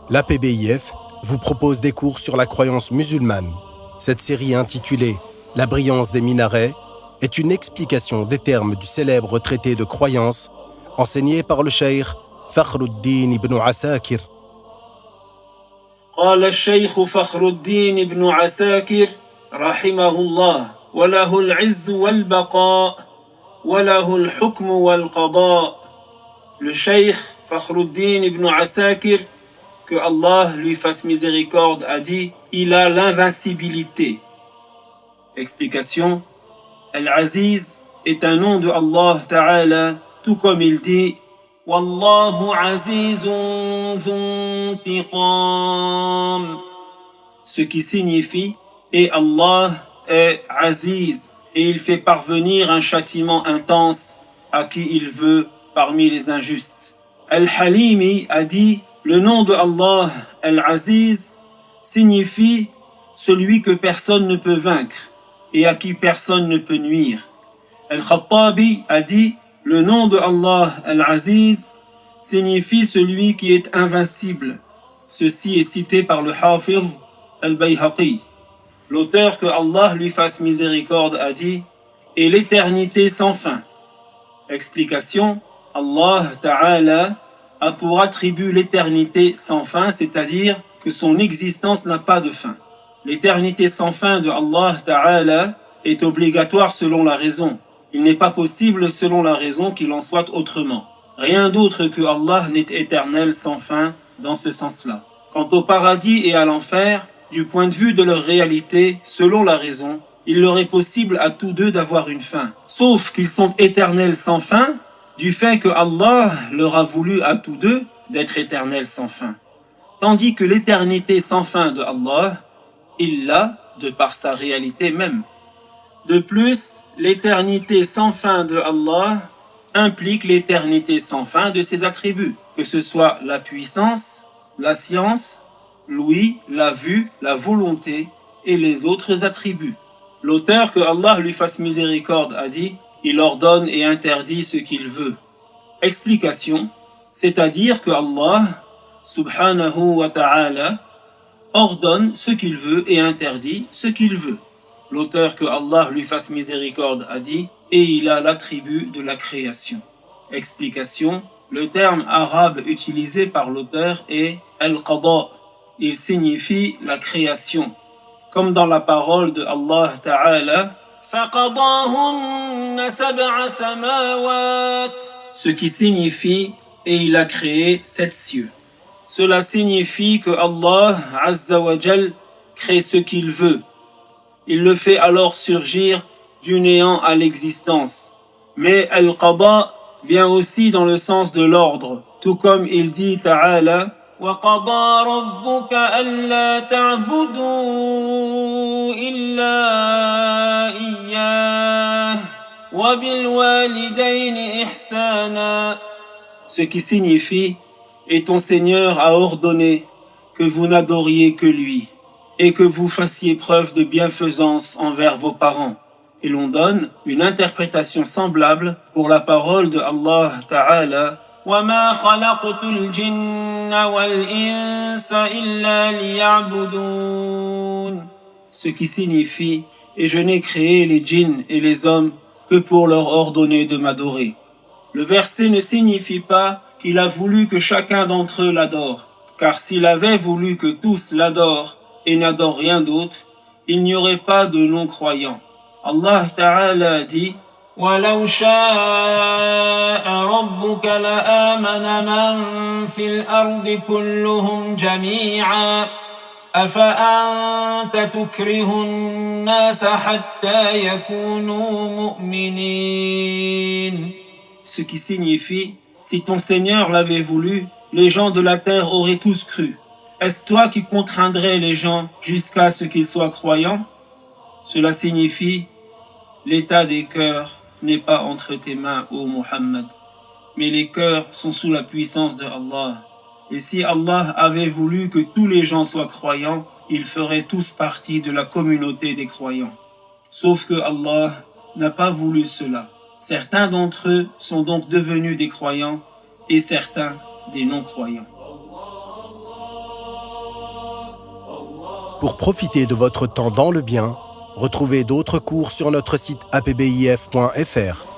L'APBIF vous propose des cours sur la croyance musulmane. Cette série intitulée « La brillance des minarets » est une explication des termes du célèbre traité de croyance enseigné par le cheikh Fakhruddin ibn Asakir. قال الشيخ فخر الدين بن عساكر رحمه الله وله العز والبقاء وله الحكم والقضاء. Le cheikh Fakhruddin ibn Asakir, que Allah lui fasse miséricorde, a dit: il a l'invincibilité. Explication: Al-Aziz est un nom de Allah Ta'ala, tout comme il dit: Wallahu azizun dhuntiqam, ce qui signifie: et Allah est Aziz, et il fait parvenir un châtiment intense à qui il veut parmi les injustes. Al-Halimi a dit: le nom de Allah, Al-Aziz, signifie celui que personne ne peut vaincre et à qui personne ne peut nuire. Al-Khattabi a dit: le nom de Allah, Al-Aziz, signifie celui qui est invincible. Ceci est cité par le Hafiz Al-Bayhaqi. L'auteur, que Allah lui fasse miséricorde, a dit: et l'éternité sans fin. Explication: Allah Ta'ala a pour attribut l'éternité sans fin, c'est-à-dire que son existence n'a pas de fin. L'éternité sans fin de Allah Ta'ala est obligatoire selon la raison. Il n'est pas possible selon la raison qu'il en soit autrement. Rien d'autre que Allah n'est éternel sans fin dans ce sens-là. Quant au paradis et à l'enfer, du point de vue de leur réalité, selon la raison, il leur est possible à tous deux d'avoir une fin. Sauf qu'ils sont éternels sans fin, du fait que Allah leur a voulu à tous deux d'être éternels sans fin. Tandis que l'éternité sans fin de Allah, il l'a de par sa réalité même. De plus, l'éternité sans fin de Allah implique l'éternité sans fin de ses attributs, que ce soit la puissance, la science, l'ouïe, la vue, la volonté et les autres attributs. L'auteur, que Allah lui fasse miséricorde, a dit: il ordonne et interdit ce qu'il veut. Explication: c'est-à-dire que Allah, subhanahu wa ta'ala, ordonne ce qu'il veut et interdit ce qu'il veut. L'auteur, que Allah lui fasse miséricorde, a dit: et il a l'attribut de la création. Explication: le terme arabe utilisé par l'auteur est al-qada. Il signifie la création. Comme dans la parole de Allah Ta'ala: فَقَضَاهُنَّ سَبْعَ سَمَاوَاتٍ, ce qui signifie: et il a créé 7 cieux. Cela signifie que Allah Azza wa Jal crée ce qu'il veut. Il le fait alors surgir du néant à l'existence. Mais Al-Qada vient aussi dans le sens de l'ordre, tout comme il dit Ta'ala: وَقَضَى رَبُّكَ أَلَّا تَعْبُدُوا إِلَّا إِيَّاهُ وَبِالْوَالِدَيْنِ إِحْسَانًا, ce qui signifie: et ton Seigneur a ordonné que vous n'adoriez que lui et que vous fassiez preuve de bienfaisance envers vos parents. Et l'on donne une interprétation semblable pour la parole de Allah Ta'ala: وَمَا خَلَقْتُ الْجِنَّ وَالْإِنسَ إِلَّا لِيَعْبُدُونَ, ce qui signifie: et je n'ai créé les djinns et les hommes que pour leur ordonner de m'adorer. Le verset ne signifie pas qu'il a voulu que chacun d'entre eux l'adore, car s'il avait voulu que tous l'adorent et n'adorent rien d'autre, il n'y aurait pas de non-croyants. Allah Ta'ala dit: وَلَوْ شَاءَ رَبُّكَ لَآمَنَ مَنْ فِي الْأَرْضِ كُلُّهُمْ جَمِيعًا أَفَأَنْتَ تُكْرِهُ النَّاسَ حَتَّى يَكُونُوا مُؤْمِنِينَ, ce qui signifie: si ton Seigneur l'avait voulu, les gens de la terre auraient tous cru. Est-ce toi qui contraindrais les gens jusqu'à ce qu'ils soient croyants? Cela signifie: l'état des cœurs n'est pas entre tes mains, ô Muhammad, mais les cœurs sont sous la puissance de Allah. Et si Allah avait voulu que tous les gens soient croyants, ils feraient tous partie de la communauté des croyants. Sauf que Allah n'a pas voulu cela. Certains d'entre eux sont donc devenus des croyants et certains des non-croyants. Pour profiter de votre temps dans le bien, retrouvez d'autres cours sur notre site apbif.fr.